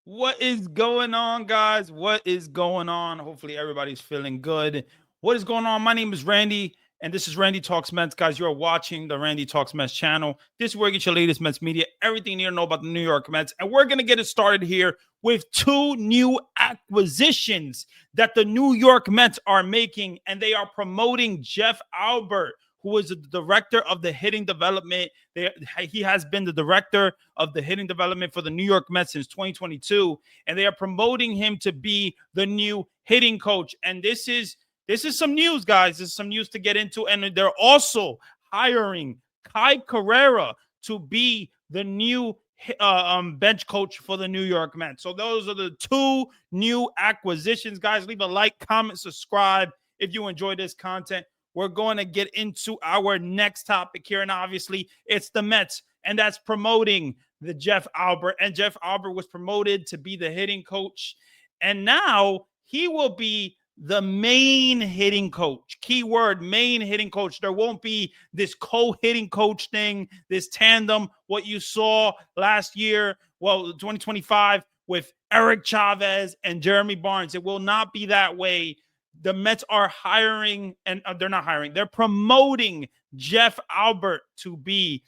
What is going on, guys? What is going on? Hopefully, everybody's feeling good. What is going on? My name is Randy, and this is Randy Talks Mets. Guys, you're watching the Randy Talks Mets channel. This is where you get your latest Mets media, everything you need to know about the New York Mets. And we're going to get it started here with two new acquisitions that the New York Mets are making, and they are promoting Jeff Albert, who is the director of the hitting development. He has been the director of the hitting development for the New York Mets since 2022, and they are promoting him to be the new hitting coach. And this is some news, guys. This is some news to get into, and they're also hiring Kai Carrera to be the new bench coach for the New York Mets. So those are the two new acquisitions, guys. Leave a like, comment, subscribe if you enjoy this content. We're going to get into our next topic here. And obviously, it's the Mets, and that's promoting the Jeff Albert. And Jeff Albert was promoted to be the hitting coach. And now he will be the main hitting coach. Keyword, main hitting coach. There won't be this co-hitting coach thing, this tandem, what you saw last year, 2025, with Eric Chavez and Jeremy Barnes. It will not be that way. The Mets are hiring, and they're not hiring, they're promoting Jeff Albert to be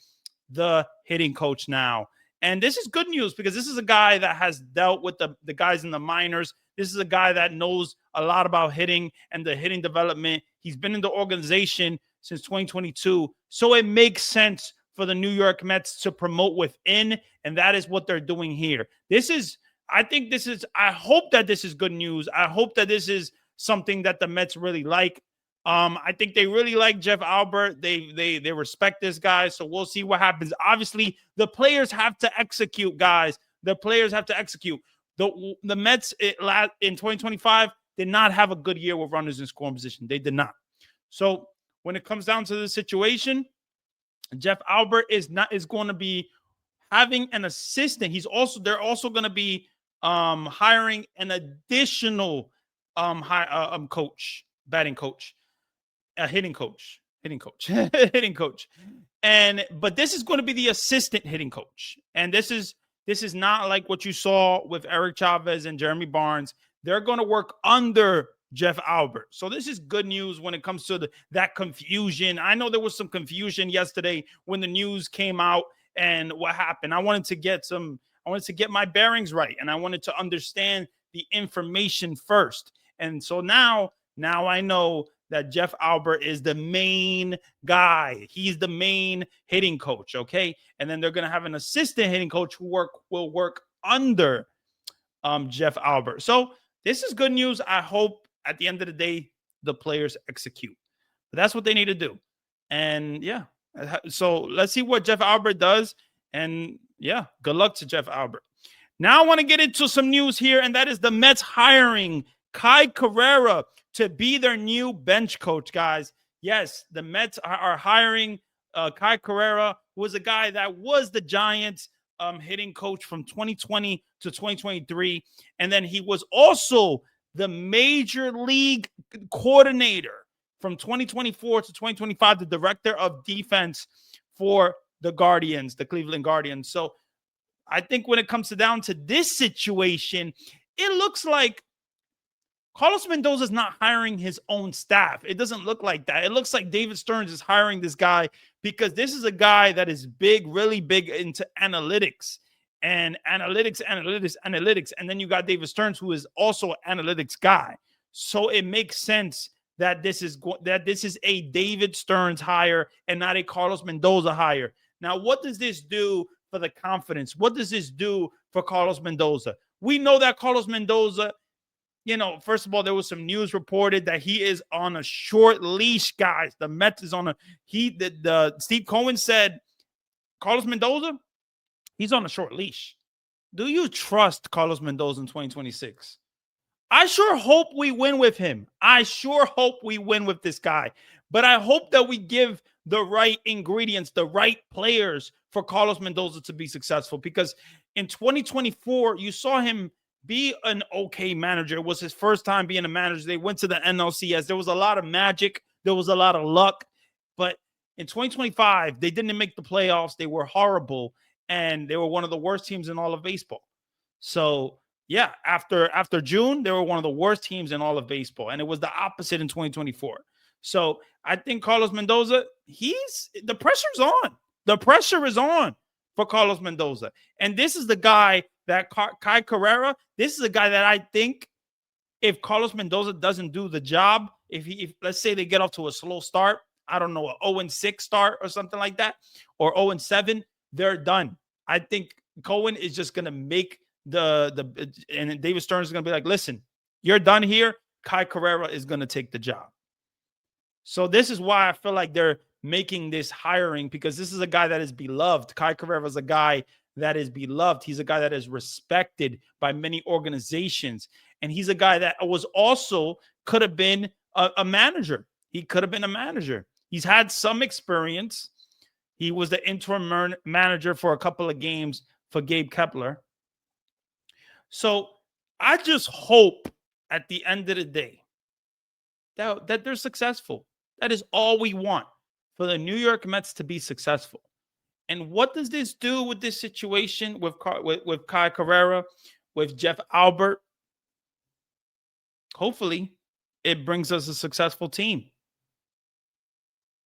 the hitting coach now. And this is good news because this is a guy that has dealt with the guys in the minors. This is a guy that knows a lot about hitting and the hitting development. He's been in the organization since 2022. So it makes sense for the New York Mets to promote within, and that is what they're doing here. I hope that this is good news. I hope that this is something that the Mets really like. I think they really like Jeff Albert. They respect this guy. So we'll see what happens. Obviously, the players have to execute, guys. The players have to execute. The Mets in 2025 did not have a good year with runners in scoring position. They did not. So when it comes down to the situation, Jeff Albert is going to be having an assistant. They're also going to be hiring an additional coach, batting coach, a hitting coach, hitting coach. But this is going to be the assistant hitting coach. And this is not like what you saw with Eric Chavez and Jeremy Barnes. They're going to work under Jeff Albert. So this is good news when it comes to that confusion. I know there was some confusion yesterday when the news came out and what happened. I wanted to get my bearings right, and I wanted to understand the information first. And so now I know that Jeff Albert is the main guy. He's the main hitting coach, okay? And then they're going to have an assistant hitting coach who will work under Jeff Albert. So this is good news. I hope at the end of the day, the players execute. But that's what they need to do. And yeah, so let's see what Jeff Albert does. And yeah, good luck to Jeff Albert. Now I want to get into some news here, and that is the Mets hiring Kai Carrera to be their new bench coach, guys. Yes, the Mets are hiring Kai Carrera, who was a guy that was the Giants hitting coach from 2020 to 2023. And then he was also the major league coordinator from 2024 to 2025, the director of defense for the Cleveland Guardians. So I think when it comes down to this situation, it looks like Carlos Mendoza is not hiring his own staff. It doesn't look like that. It looks like David Stearns is hiring this guy because this is a guy that is really big into analytics and analytics. And then you got David Stearns, who is also an analytics guy. So it makes sense that this is a David Stearns hire and not a Carlos Mendoza hire. Now, what does this do for the confidence? What does this do for Carlos Mendoza? We know that Carlos Mendoza, first of all, there was some news reported that he is on a short leash, guys. The Mets is on Steve Cohen said, Carlos Mendoza, he's on a short leash. Do you trust Carlos Mendoza in 2026? I sure hope we win with him. I sure hope we win with this guy. But I hope that we give the right ingredients, the right players for Carlos Mendoza to be successful. Because in 2024, you saw him be an okay manager. It was his first time being a manager. They went to the NLCS. There was a lot of magic. There was a lot of luck. But in 2025, they didn't make the playoffs. They were horrible. And they were one of the worst teams in all of baseball. So Yeah, after June, they were one of the worst teams in all of baseball, and it was the opposite in 2024. So I think Carlos Mendoza, he's the pressure's on. The pressure is on for Carlos Mendoza, and this is the guy that Kai Carrera. This is a guy that I think if Carlos Mendoza doesn't do the job, if let's say they get off to a slow start, I don't know, a 0-6 start or something like that, or 0-7, they're done. I think Cohen is just gonna make and David Stearns is gonna be like, listen, you're done here. Kai Carrera is gonna take the job. So this is why I feel like they're making this hiring, because this is a guy that is beloved. Kai Carrera is a guy that is beloved. He's a guy that is respected by many organizations. And he's a guy that was also could have been a manager. He could have been a manager. He's had some experience. He was the interim manager for a couple of games for Gabe Kepler. So I just hope at the end of the day that they're successful. That is all we want, for the New York Mets to be successful. And what does this do with this situation with Kai Carrera, with Jeff Albert? Hopefully, it brings us a successful team.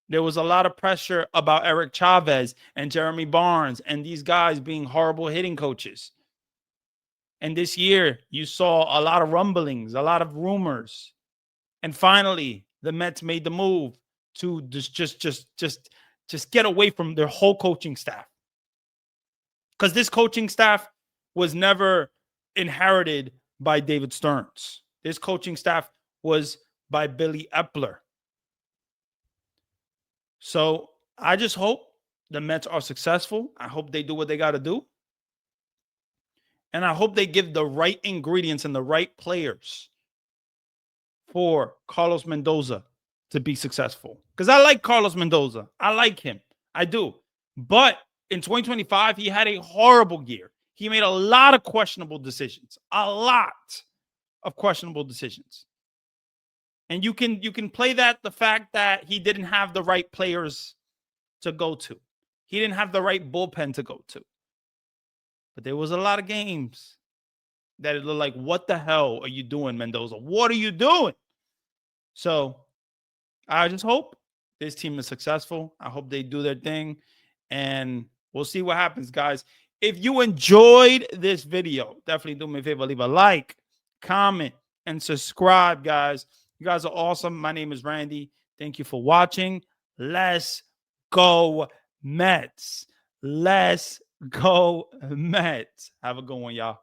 There was a lot of pressure about Eric Chavez and Jeremy Barnes and these guys being horrible hitting coaches. And this year, you saw a lot of rumblings, a lot of rumors. And finally, the Mets made the move to just get away from their whole coaching staff. Because this coaching staff was never inherited by David Stearns. This coaching staff was by Billy Epler. So I just hope the Mets are successful. I hope they do what they got to do. And I hope they give the right ingredients and the right players for Carlos Mendoza to be successful. Because I like Carlos Mendoza. I like him. I do. But in 2025, he had a horrible year. He made a lot of questionable decisions. A lot of questionable decisions. And you can play that the fact that he didn't have the right players to go to. He didn't have the right bullpen to go to. But there was a lot of games that it looked like, what the hell are you doing, Mendoza? What are you doing? So I just hope this team is successful. I hope they do their thing. And we'll see what happens, guys. If you enjoyed this video, definitely do me a favor. Leave a like, comment, and subscribe, guys. You guys are awesome. My name is Randy. Thank you for watching. Let's go Mets. Let's go Mets. Have a good one, y'all.